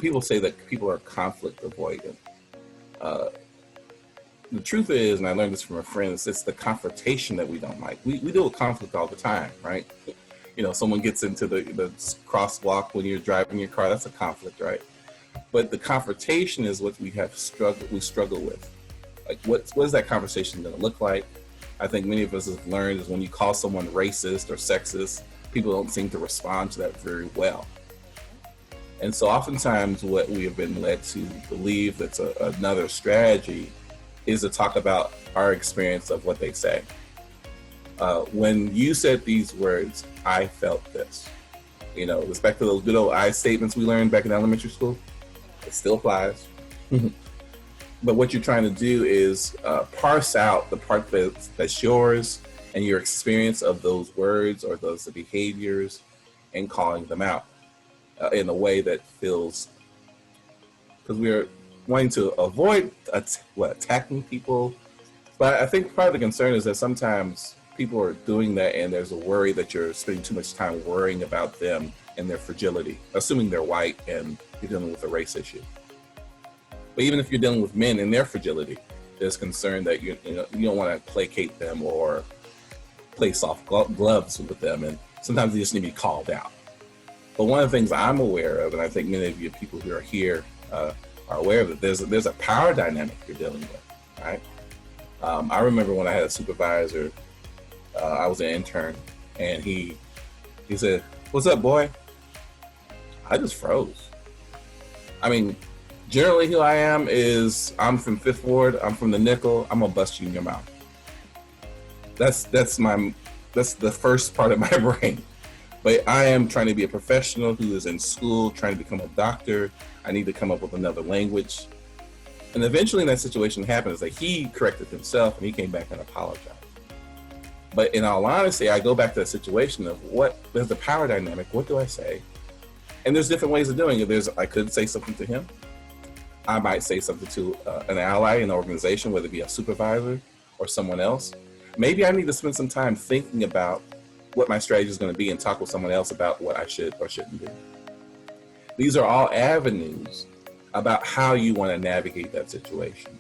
People say that people are conflict avoidant. Uh, the truth is, and I learned this from a friend, it's the confrontation that we don't like. We deal with conflict all the time, right? Someone gets into the crosswalk when you're driving your car. That's a conflict, right? But the confrontation is what we struggle with. Like, what is that conversation going to look like? I think many of us have learned is when you call someone racist or sexist, people don't seem to respond to that very well. And so oftentimes what we have been led to believe that's another strategy is to talk about our experience of what they say. When you said these words, I felt this. Respect to those good old I statements we learned back in elementary school, it still applies. But what you're trying to do is parse out the part that's yours and your experience of those words or those behaviors and calling them out in a way that feels, because we're wanting to avoid attacking people. But I think part of the concern is that sometimes people are doing that and there's a worry that you're spending too much time worrying about them and their fragility, assuming they're white and you're dealing with a race issue. But even if you're dealing with men and their fragility, there's concern that you don't want to placate them or play soft gloves with them, and sometimes they just need to be called out. But one of the things I'm aware of, and I think many of you people who are here are aware of it, there's a power dynamic you're dealing with, right? I remember when I had a supervisor, I was an intern, and he said, "What's up, boy?" I just froze. I mean, generally who I am is I'm from Fifth Ward, I'm from the Nickel, I'm gonna bust you in your mouth. That's the first part of my brain. But I am trying to be a professional who is in school, trying to become a doctor. I need to come up with another language. And eventually in that situation happens that he corrected himself and he came back and apologized. But in all honesty, I go back to that situation of there's the power dynamic. What do I say? And there's different ways of doing it. I could say something to him. I might say something to an ally in an organization, whether it be a supervisor or someone else. Maybe I need to spend some time thinking about what my strategy is going to be and talk with someone else about what I should or shouldn't do. These are all avenues about how you want to navigate that situation.